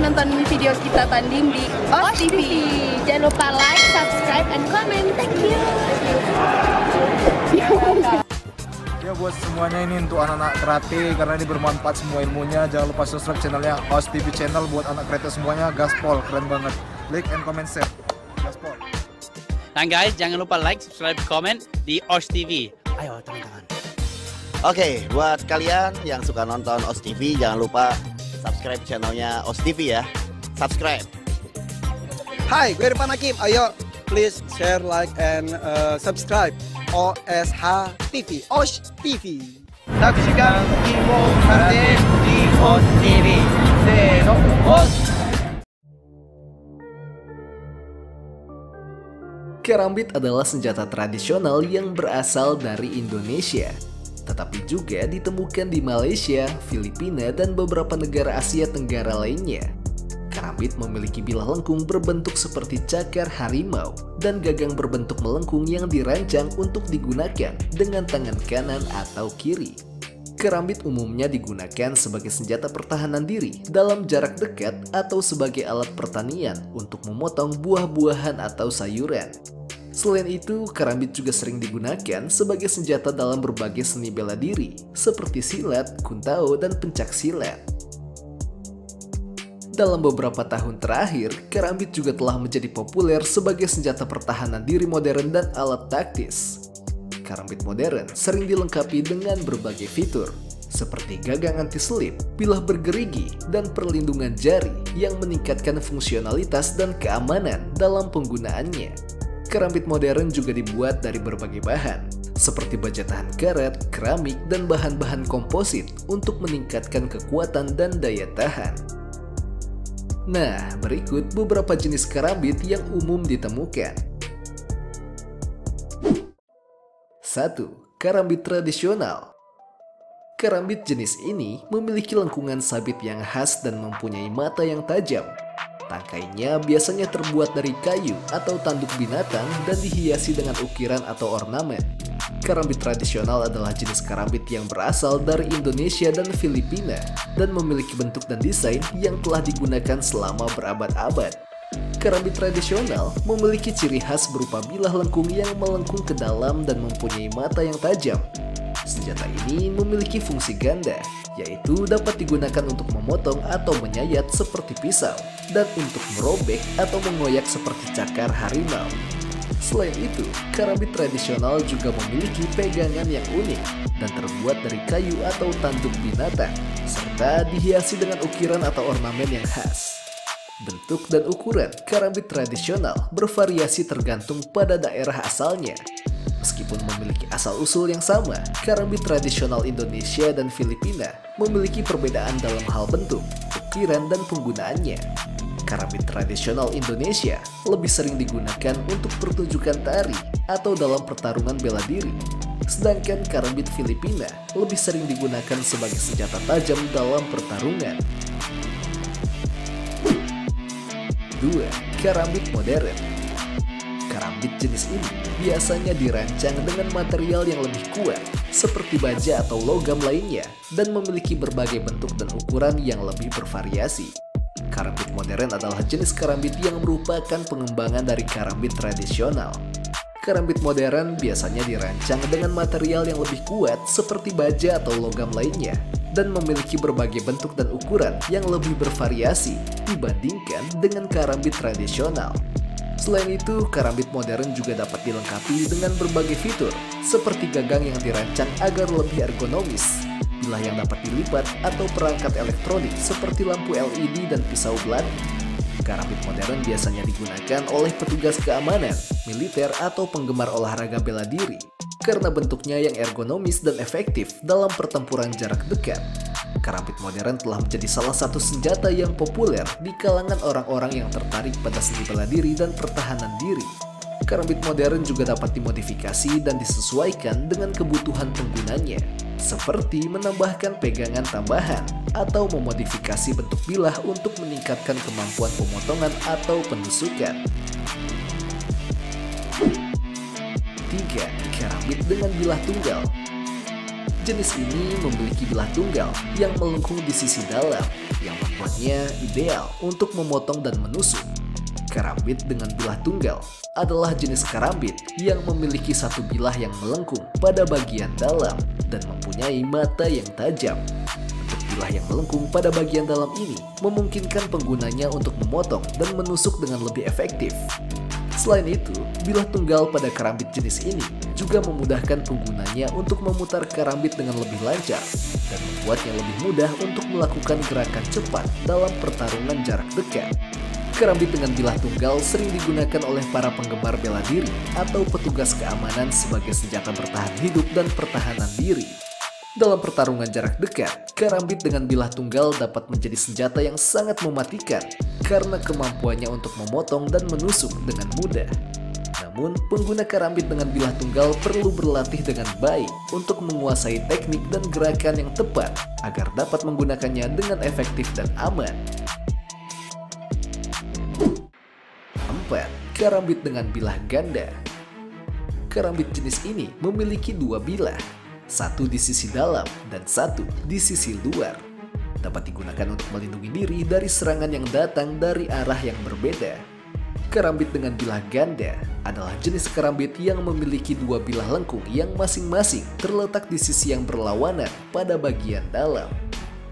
nonton video kita tanding di OS TV. Jangan lupa like, subscribe, and comment. Thank you. Ya buat semuanya ini untuk anak-anak karate karena ini bermanfaat semua ilmunya. Jangan lupa subscribe channelnya OS TV channel buat anak karate semuanya. Gaspol keren banget. Like and comment share. Gaspol. Dan guys, jangan lupa like, subscribe, comment di OS TV. Ayo teman-teman. Oke, buat kalian yang suka nonton OS TV, jangan lupa subscribe channelnya OS TV ya. Subscribe. Hai, gue Irfan Hakim. Ayo, please share, like, and subscribe OSH TV. OS TV. Saksikan info karate di OS TV. Seno, OS. Kerambit adalah senjata tradisional yang berasal dari Indonesia, tetapi juga ditemukan di Malaysia, Filipina, dan beberapa negara Asia Tenggara lainnya. Kerambit memiliki bilah lengkung berbentuk seperti cakar harimau dan gagang berbentuk melengkung yang dirancang untuk digunakan dengan tangan kanan atau kiri. Kerambit umumnya digunakan sebagai senjata pertahanan diri dalam jarak dekat atau sebagai alat pertanian untuk memotong buah-buahan atau sayuran. Selain itu, kerambit juga sering digunakan sebagai senjata dalam berbagai seni bela diri, seperti silat, kuntao, dan pencak silat. Dalam beberapa tahun terakhir, kerambit juga telah menjadi populer sebagai senjata pertahanan diri modern dan alat taktis. Kerambit modern sering dilengkapi dengan berbagai fitur, seperti gagang anti-selip, bilah bergerigi, dan perlindungan jari yang meningkatkan fungsionalitas dan keamanan dalam penggunaannya. Kerambit modern juga dibuat dari berbagai bahan, seperti baja tahan karet, keramik, dan bahan-bahan komposit untuk meningkatkan kekuatan dan daya tahan. Nah, berikut beberapa jenis kerambit yang umum ditemukan. 1. Kerambit tradisional. Kerambit jenis ini memiliki lengkungan sabit yang khas dan mempunyai mata yang tajam. Tangkainya biasanya terbuat dari kayu atau tanduk binatang dan dihiasi dengan ukiran atau ornamen. Kerambit tradisional adalah jenis kerambit yang berasal dari Indonesia dan Filipina dan memiliki bentuk dan desain yang telah digunakan selama berabad-abad. Kerambit tradisional memiliki ciri khas berupa bilah lengkung yang melengkung ke dalam dan mempunyai mata yang tajam. Senjata ini memiliki fungsi ganda, yaitu dapat digunakan untuk memotong atau menyayat seperti pisau, dan untuk merobek atau mengoyak seperti cakar harimau. Selain itu, kerambit tradisional juga memiliki pegangan yang unik dan terbuat dari kayu atau tanduk binatang, serta dihiasi dengan ukiran atau ornamen yang khas. Bentuk dan ukuran kerambit tradisional bervariasi tergantung pada daerah asalnya. Meskipun memiliki asal-usul yang sama, kerambit tradisional Indonesia dan Filipina memiliki perbedaan dalam hal bentuk, ukiran, dan penggunaannya. Kerambit tradisional Indonesia lebih sering digunakan untuk pertunjukan tari atau dalam pertarungan bela diri, sedangkan kerambit Filipina lebih sering digunakan sebagai senjata tajam dalam pertarungan. 2. Kerambit modern. Kerambit jenis ini biasanya dirancang dengan material yang lebih kuat, seperti baja atau logam lainnya, dan memiliki berbagai bentuk dan ukuran yang lebih bervariasi. Kerambit modern adalah jenis kerambit yang merupakan pengembangan dari kerambit tradisional. Kerambit modern biasanya dirancang dengan material yang lebih kuat seperti baja atau logam lainnya, dan memiliki berbagai bentuk dan ukuran yang lebih bervariasi dibandingkan dengan kerambit tradisional. Selain itu, kerambit modern juga dapat dilengkapi dengan berbagai fitur, seperti gagang yang dirancang agar lebih ergonomis, bilah yang dapat dilipat, atau perangkat elektronik seperti lampu LED dan pisau belati. Kerambit modern biasanya digunakan oleh petugas keamanan, militer, atau penggemar olahraga bela diri, karena bentuknya yang ergonomis dan efektif dalam pertempuran jarak dekat. Kerambit modern telah menjadi salah satu senjata yang populer di kalangan orang-orang yang tertarik pada seni bela diri dan pertahanan diri. Kerambit modern juga dapat dimodifikasi dan disesuaikan dengan kebutuhan penggunanya, seperti menambahkan pegangan tambahan atau memodifikasi bentuk bilah untuk meningkatkan kemampuan pemotongan atau penusukan. 3. Kerambit dengan bilah tunggal. Jenis ini memiliki bilah tunggal yang melengkung di sisi dalam yang membuatnya ideal untuk memotong dan menusuk. Karambit dengan bilah tunggal adalah jenis karambit yang memiliki satu bilah yang melengkung pada bagian dalam dan mempunyai mata yang tajam. Bentuk bilah yang melengkung pada bagian dalam ini memungkinkan penggunanya untuk memotong dan menusuk dengan lebih efektif. Selain itu, bilah tunggal pada karambit jenis ini juga memudahkan penggunanya untuk memutar karambit dengan lebih lancar dan membuatnya lebih mudah untuk melakukan gerakan cepat dalam pertarungan jarak dekat. Karambit dengan bilah tunggal sering digunakan oleh para penggemar bela diri atau petugas keamanan sebagai senjata bertahan hidup dan pertahanan diri. Dalam pertarungan jarak dekat, karambit dengan bilah tunggal dapat menjadi senjata yang sangat mematikan karena kemampuannya untuk memotong dan menusuk dengan mudah. Namun, pengguna karambit dengan bilah tunggal perlu berlatih dengan baik untuk menguasai teknik dan gerakan yang tepat agar dapat menggunakannya dengan efektif dan aman. 4. Karambit dengan bilah ganda. Karambit jenis ini memiliki dua bilah, satu di sisi dalam dan satu di sisi luar. Dapat digunakan untuk melindungi diri dari serangan yang datang dari arah yang berbeda. Karambit dengan bilah ganda adalah jenis karambit yang memiliki dua bilah lengkung yang masing-masing terletak di sisi yang berlawanan pada bagian dalam.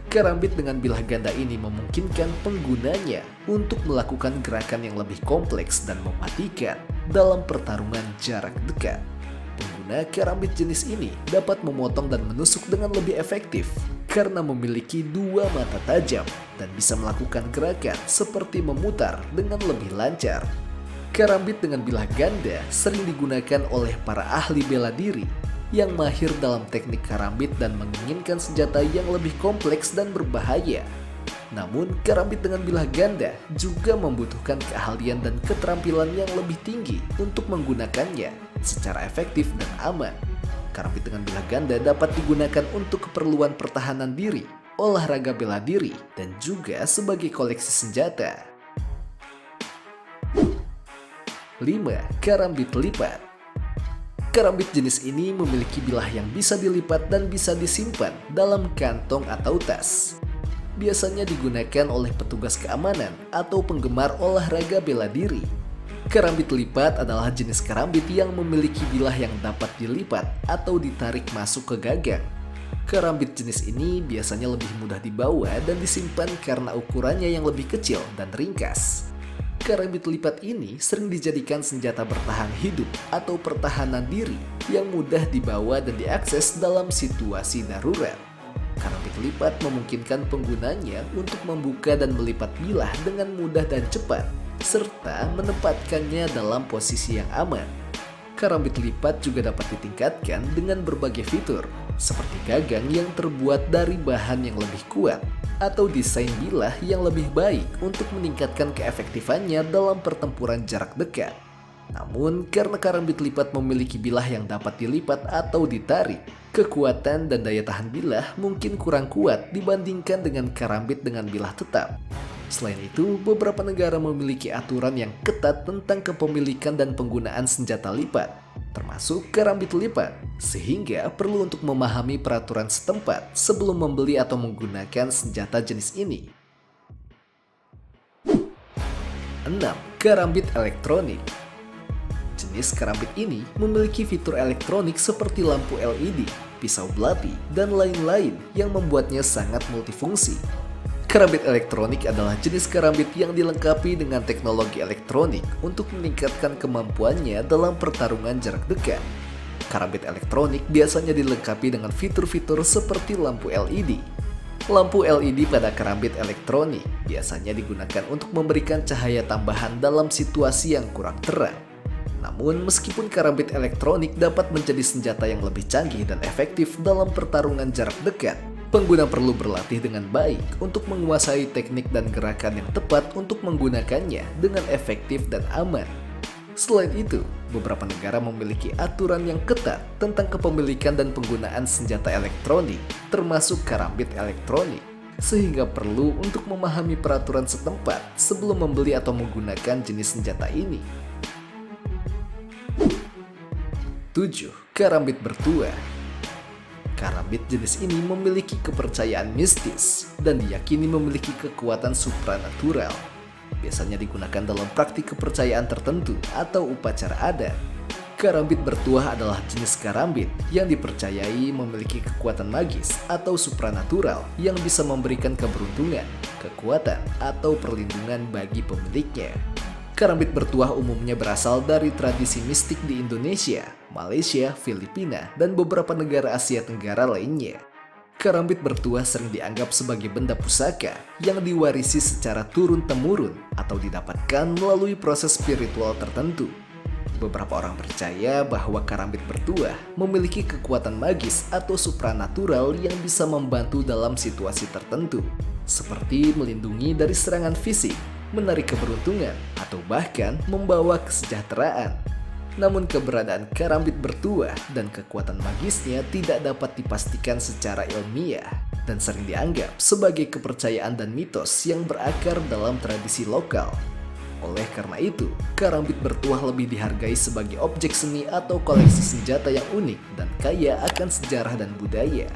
Karambit dengan bilah ganda ini memungkinkan penggunanya untuk melakukan gerakan yang lebih kompleks dan mematikan dalam pertarungan jarak dekat. Pengguna karambit jenis ini dapat memotong dan menusuk dengan lebih efektif karena memiliki dua mata tajam dan bisa melakukan gerakan seperti memutar dengan lebih lancar. Karambit dengan bilah ganda sering digunakan oleh para ahli bela diri yang mahir dalam teknik karambit dan menginginkan senjata yang lebih kompleks dan berbahaya. Namun, karambit dengan bilah ganda juga membutuhkan keahlian dan keterampilan yang lebih tinggi untuk menggunakannya secara efektif dan aman. Karambit dengan bilah ganda dapat digunakan untuk keperluan pertahanan diri, olahraga bela diri, dan juga sebagai koleksi senjata. 5. Karambit lipat. Karambit jenis ini memiliki bilah yang bisa dilipat dan bisa disimpan dalam kantong atau tas. Biasanya digunakan oleh petugas keamanan atau penggemar olahraga bela diri. Karambit lipat adalah jenis karambit yang memiliki bilah yang dapat dilipat atau ditarik masuk ke gagang. Karambit jenis ini biasanya lebih mudah dibawa dan disimpan karena ukurannya yang lebih kecil dan ringkas. Karambit lipat ini sering dijadikan senjata bertahan hidup atau pertahanan diri yang mudah dibawa dan diakses dalam situasi darurat. Karambit lipat memungkinkan penggunanya untuk membuka dan melipat bilah dengan mudah dan cepat, serta menempatkannya dalam posisi yang aman. Karambit lipat juga dapat ditingkatkan dengan berbagai fitur, seperti gagang yang terbuat dari bahan yang lebih kuat, atau desain bilah yang lebih baik untuk meningkatkan keefektifannya dalam pertempuran jarak dekat. Namun, karena karambit lipat memiliki bilah yang dapat dilipat atau ditarik, kekuatan dan daya tahan bilah mungkin kurang kuat dibandingkan dengan karambit dengan bilah tetap. Selain itu, beberapa negara memiliki aturan yang ketat tentang kepemilikan dan penggunaan senjata lipat, termasuk karambit lipat, sehingga perlu untuk memahami peraturan setempat sebelum membeli atau menggunakan senjata jenis ini. 6. Karambit elektronik. Jenis karambit ini memiliki fitur elektronik seperti lampu LED, pisau belati, dan lain-lain yang membuatnya sangat multifungsi. Karambit elektronik adalah jenis karambit yang dilengkapi dengan teknologi elektronik untuk meningkatkan kemampuannya dalam pertarungan jarak dekat. Karambit elektronik biasanya dilengkapi dengan fitur-fitur seperti lampu LED. Lampu LED pada karambit elektronik biasanya digunakan untuk memberikan cahaya tambahan dalam situasi yang kurang terang. Namun, meskipun karambit elektronik dapat menjadi senjata yang lebih canggih dan efektif dalam pertarungan jarak dekat, pengguna perlu berlatih dengan baik untuk menguasai teknik dan gerakan yang tepat untuk menggunakannya dengan efektif dan aman. Selain itu, beberapa negara memiliki aturan yang ketat tentang kepemilikan dan penggunaan senjata elektronik, termasuk karambit elektronik, sehingga perlu untuk memahami peraturan setempat sebelum membeli atau menggunakan jenis senjata ini. 7. Karambit bertuah. Karambit jenis ini memiliki kepercayaan mistis dan diyakini memiliki kekuatan supranatural. Biasanya digunakan dalam praktik kepercayaan tertentu atau upacara adat. Karambit bertuah adalah jenis karambit yang dipercayai memiliki kekuatan magis atau supranatural yang bisa memberikan keberuntungan, kekuatan, atau perlindungan bagi pemiliknya. Karambit bertuah umumnya berasal dari tradisi mistik di Indonesia, Malaysia, Filipina, dan beberapa negara Asia Tenggara lainnya. Karambit bertuah sering dianggap sebagai benda pusaka yang diwarisi secara turun-temurun atau didapatkan melalui proses spiritual tertentu. Beberapa orang percaya bahwa karambit bertuah memiliki kekuatan magis atau supranatural yang bisa membantu dalam situasi tertentu, seperti melindungi dari serangan fisik, menarik keberuntungan, atau bahkan membawa kesejahteraan. Namun keberadaan karambit bertuah dan kekuatan magisnya tidak dapat dipastikan secara ilmiah dan sering dianggap sebagai kepercayaan dan mitos yang berakar dalam tradisi lokal. Oleh karena itu, karambit bertuah lebih dihargai sebagai objek seni atau koleksi senjata yang unik dan kaya akan sejarah dan budaya.